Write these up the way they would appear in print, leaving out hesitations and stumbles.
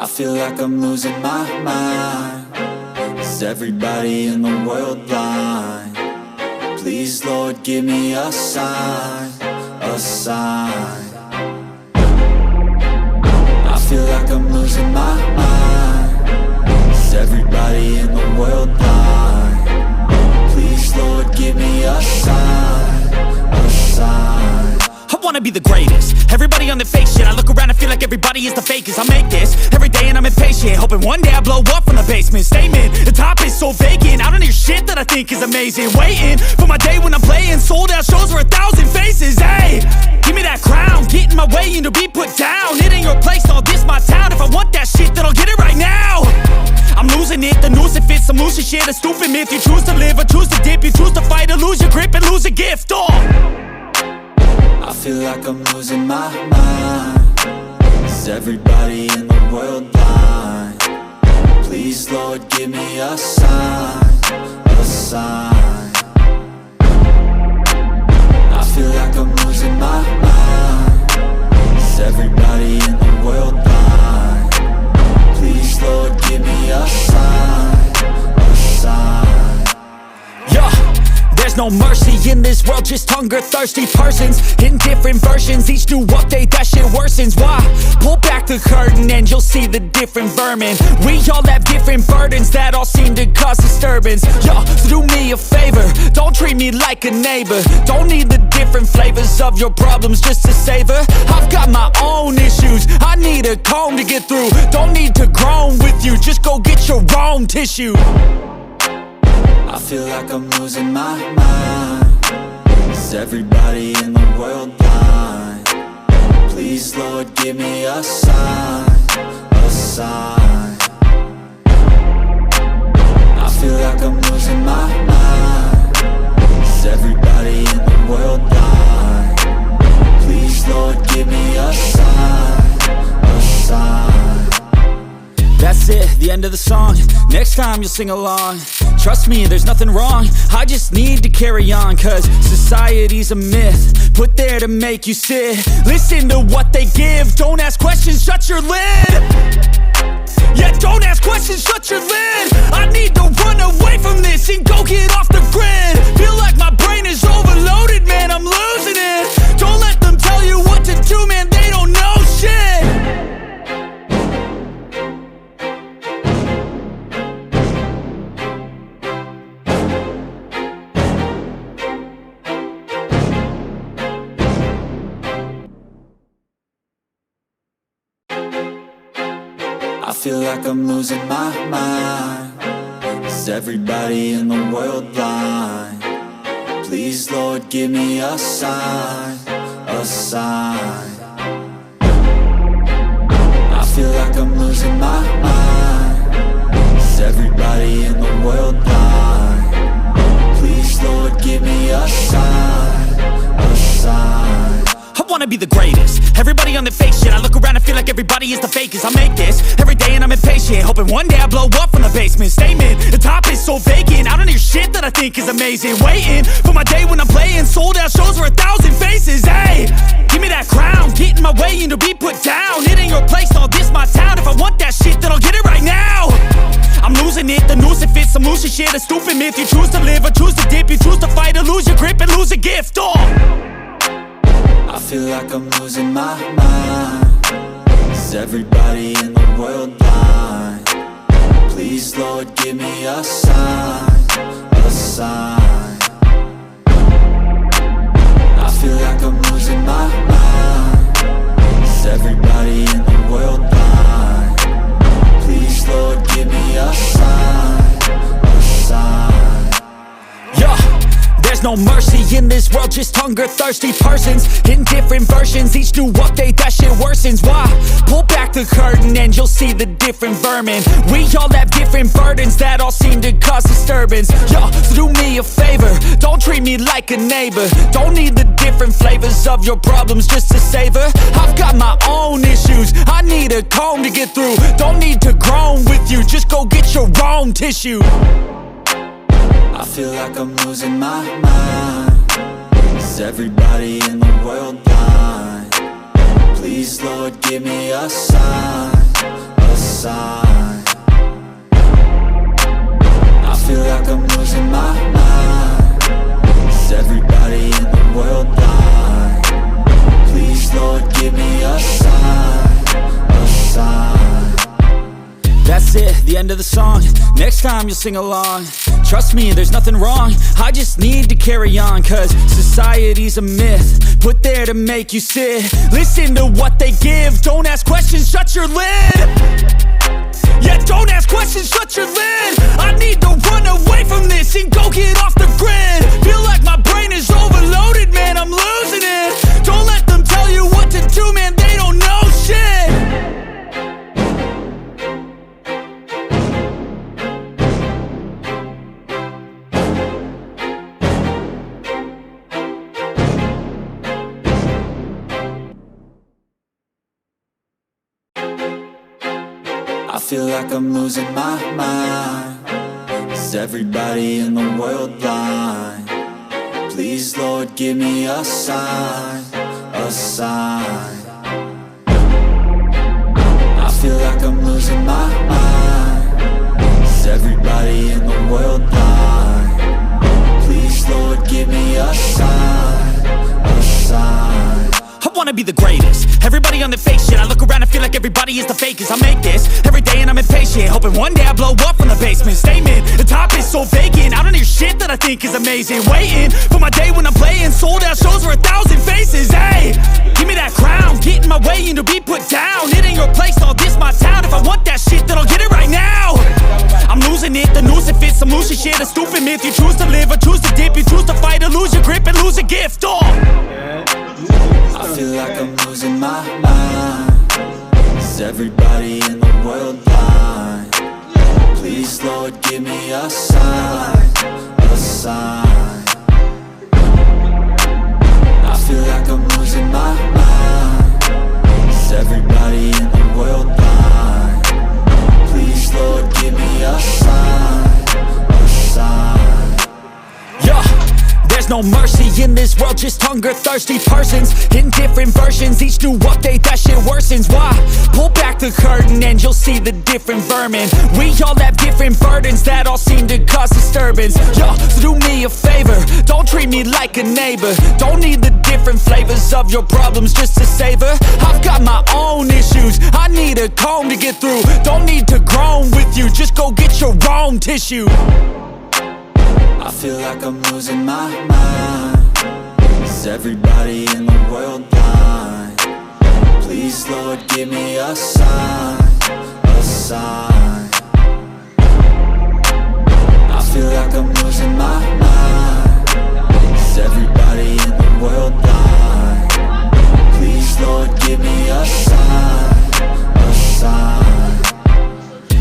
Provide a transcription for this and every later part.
I feel like I'm losing my mind. Is everybody in the world blind? Please, Lord, give me a sign, a sign. I feel like I'm losing my mind. Is everybody in the world blind? Please, Lord, give me a sign, a sign. I wanna be the greatest. Everybody on the fake shit. I look around and feel like everybody is the fakest. I make this every day and I'm impatient, hoping one day I blow up from the basement. Statement, the top is so vacant. I don't hear shit that I think is amazing. Waiting for my day when I'm playing sold out shows for 1,000 faces. Hey, give me that crown, get in my way and to be put down. It ain't your place, no, this my town. If I want that shit, then I'll get it right now. I'm losing it, the noose it fits, some loose shit, a stupid myth. You choose to live or choose to dip, you choose to fight or lose your grip and lose a gift. I feel like I'm losing my mind. Is everybody in the world blind? Please, Lord, give me a sign, a sign. I feel like I'm losing my mind. Is everybody in the world blind? Please, Lord, give me a sign, a sign. Yeah. There's no mercy in this world, just hunger-thirsty persons in different versions. Each new update, that shit worsens. Why? Pull back the curtain and you'll see the different vermin. We all have different burdens that all seem to cause disturbance. Yo, so do me a favor, don't treat me like a neighbor. Don't need the different flavors of your problems just to savor. I've got my own issues, I need a comb to get through. Don't need to groan with you, just go get your own tissue. I feel like I'm losing my mind. Is everybody in the world blind? Please, Lord, give me a sign, a sign. I feel like I'm losing my mind. Is everybody in the world blind? Please, Lord, give me a sign, a sign. That's it, the end of the song. Next time you'll sing along. Trust me, there's nothing wrong. I just need to carry on, cause society's a myth put there to make you sit. Listen to what they give. Don't ask questions, shut your lid. Yeah, don't ask questions, shut your lid. I need to run away from this and go get off the grid. Feel like my brain is overloaded, man, I'm losing it. Don't let them tell you what to do, man, they don't know shit. I feel like I'm losing my mind. Is everybody in the world blind? Please, Lord, give me a sign, a sign. I feel like I'm losing my mind. Is everybody in the world blind? Please, Lord, give me a sign, a sign. I wanna be the greatest. Everybody on the fake shit. I look around and feel like everybody is the fakest. I make this every day and I'm impatient, hoping one day I blow up from the basement. Statement, the top is so vacant. I don't hear shit that I think is amazing. Waiting for my day when I'm playing sold out shows for 1,000 faces. Hey, give me that crown, get in my way and to be put down. It ain't your place, no, this my town. If I want that shit, then I'll get it right now. I'm losing it, the noose it fits, some loose shit, a stupid myth. You choose to live or choose to dip, you choose to fight or lose your grip and lose a gift. I feel like I'm losing my mind. Is everybody in the world blind? Please, Lord, give me a sign, a sign. I feel like I'm losing my mind. Is everybody in the world blind? Please, Lord, give me a sign, a sign. Yeah. There's no mercy in this world, just hunger-thirsty persons in different versions. Each new update, that shit worsens. Why? Pull back the curtain and you'll see the different vermin. We all have different burdens that all seem to cause disturbance. Yo, so do me a favor, don't treat me like a neighbor. Don't need the different flavors of your problems just to savor. I've got my own issues, I need a comb to get through. Don't need to groan with you, just go get your own tissue. I feel like I'm losing my mind. Is everybody in the world blind? Please, Lord, give me a sign, a sign. sign. I feel like I'm losing my mind. Is everybody in the world blind? Please, Lord, give me a sign, a sign. That's it, the end of the song. Next time you'll sing along. Trust me, there's nothing wrong. I just need to carry on, cause society's a myth put there to make you sit. Listen to what they give. Don't ask questions, shut your lid. Yeah, don't ask questions, shut your lid. I need to run away from this and go get off the grid. Feel like my brain is overloaded, man, I'm losing it. Don't let them tell you what to do, man, they don't know shit. I feel like I'm losing my mind. Is everybody in the world blind? Please, Lord, give me a sign, a sign. I feel like I'm losing my mind. Is everybody in the world blind? Please, Lord, give me a sign, a sign. I wanna be the greatest. Everybody on the fake shit. I look around and feel like everybody is the fakest. I make this every day and I'm impatient, hoping one day I blow up from the basement. Statement, the top is so vacant. I don't hear shit that I think is amazing. Waiting for my day when I'm playing sold out shows for 1,000 faces. Hey, give me that crown, get in my way and to be put down. It ain't your place, all this my town. If I want that shit, then I'll get it right now. I'm losing it, the noose it fits. I'm losing shit, a stupid myth. You choose to live or choose to dip. You choose to fight or lose your grip and lose a gift. Oh, I feel like I'm losing my mind. Is everybody in the world blind? Please, Lord, give me a sign, a sign. I feel like I'm losing my mind. Is everybody in the world blind? Please, Lord, give me a sign, a sign. yeah. There's no mercy in this world, just hunger-thirsty persons in different versions. Each new update, that shit worsens. Why? Pull back the curtain and you'll see the different vermin. We all have different burdens that all seem to cause disturbance. Yo, so do me a favor, don't treat me like a neighbor. Don't need the different flavors of your problems just to savor. I've got my own issues, I need a comb to get through. Don't need to groan with you, just go get your own tissue. I feel like I'm losing my mind. Is everybody in the world blind? Please, Lord, give me a sign, a sign. I feel like I'm losing my mind. Is everybody in the world blind? Please, Lord, give me a sign, a sign.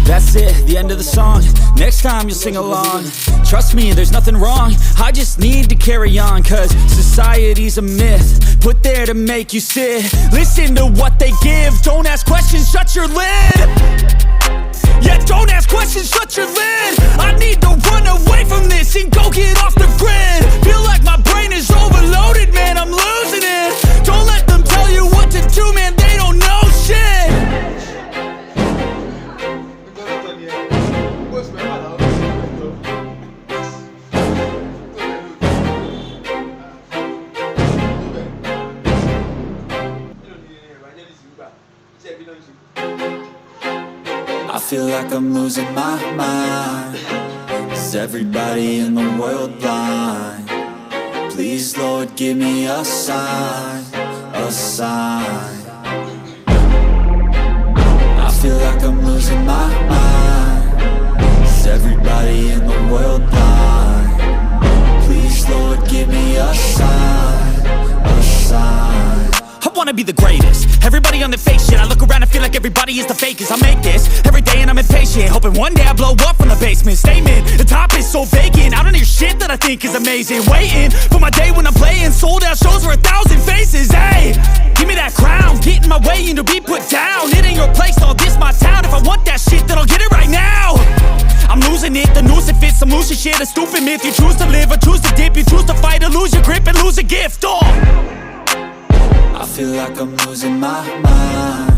That's it, the end of the song. Next time you'll sing along. Trust me, there's nothing wrong. I just need to carry on, cause society's a myth put there to make you sit. Listen to what they give. Don't ask questions, shut your lid. Yeah, don't ask questions, shut your lid. I need to run away from this and go get off the grid. Feel like my brain is overloaded, man, I'm losing it. Don't let them tell you what to do, man, they don't know shit. I feel like I'm losing my mind. Is everybody in the world blind? Please, Lord, give me a sign, a sign. I feel like I'm losing my mind. Is everybody in the world blind? Please, Lord, give me a sign, a sign. I wanna be the greatest. Everybody on the fake shit. I look around and feel like everybody is the fakest. I make this every day and I'm impatient, hoping one day I blow up from the basement. Statement, the top is so vacant. I don't hear shit that I think is amazing. Waiting for my day when I'm playing sold out shows for 1,000 faces. Hey, give me that crown, get in my way and to be put down. It ain't your place, all this my town. If I want that shit, then I'll get it right now. I'm losing it, the noose it fits. I'm losing shit, a stupid myth. You choose to live or choose to dip. You choose to fight or lose your grip and lose a gift. Oh, I feel like I'm losing my mind.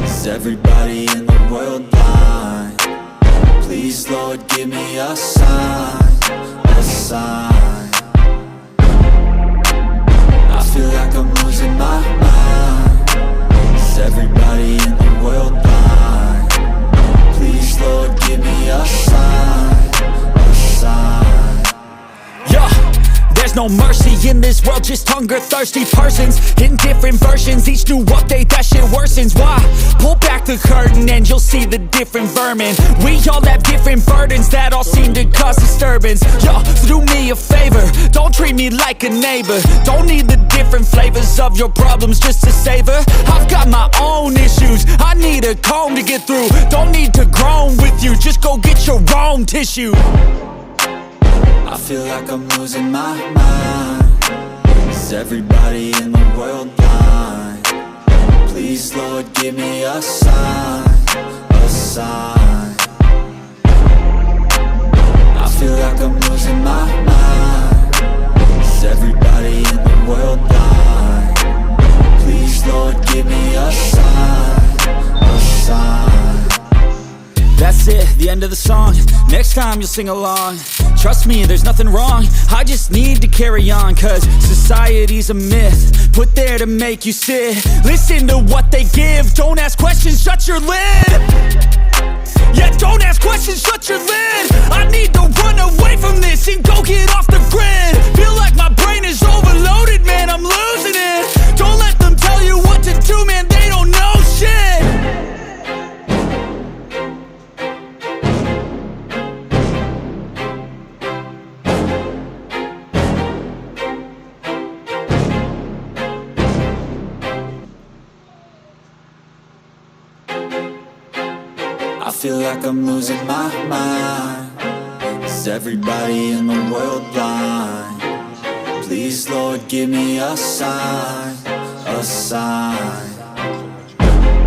Is everybody in the world blind. Please, Lord, give me a sign, a sign. I feel like I'm losing my mind. Is everybody in the world blind? Please, Lord, give me a sign, a sign. Yeah, there's no mercy in this world, just hunger-thirsty persons in different versions. Each new update, that shit worsens. Why? Pull back the curtain and you'll see the different vermin. We all have different burdens that all seem to cause disturbance. Yo, do me a favor, don't treat me like a neighbor. Don't need the different flavors of your problems just to savor. I've got my own issues, I need a comb to get through. Don't need to groan with you, just go get your own tissue. I feel like I'm losing my mind. Is everybody in the world blind? Please, Lord, give me a sign, a sign. I feel like I'm losing my mind. Is everybody in the world blind? Please, Lord, give me a sign, a sign. That's it, the end of the song. Next time you'll sing along. Trust me, there's nothing wrong, I just need to carry on. Cause society's a myth, put there to make you sit. Listen to what they give, don't ask questions, shut your lid. Yeah, don't ask questions, shut your lid. I need to run away from this and go get off the grid. Feel like my brain is overloaded, man, I'm losing it. Don't let them tell you what to do, man, they don't know shit. I feel like I'm losing my mind. Is everybody in the world blind? Please, Lord, give me a sign, a sign.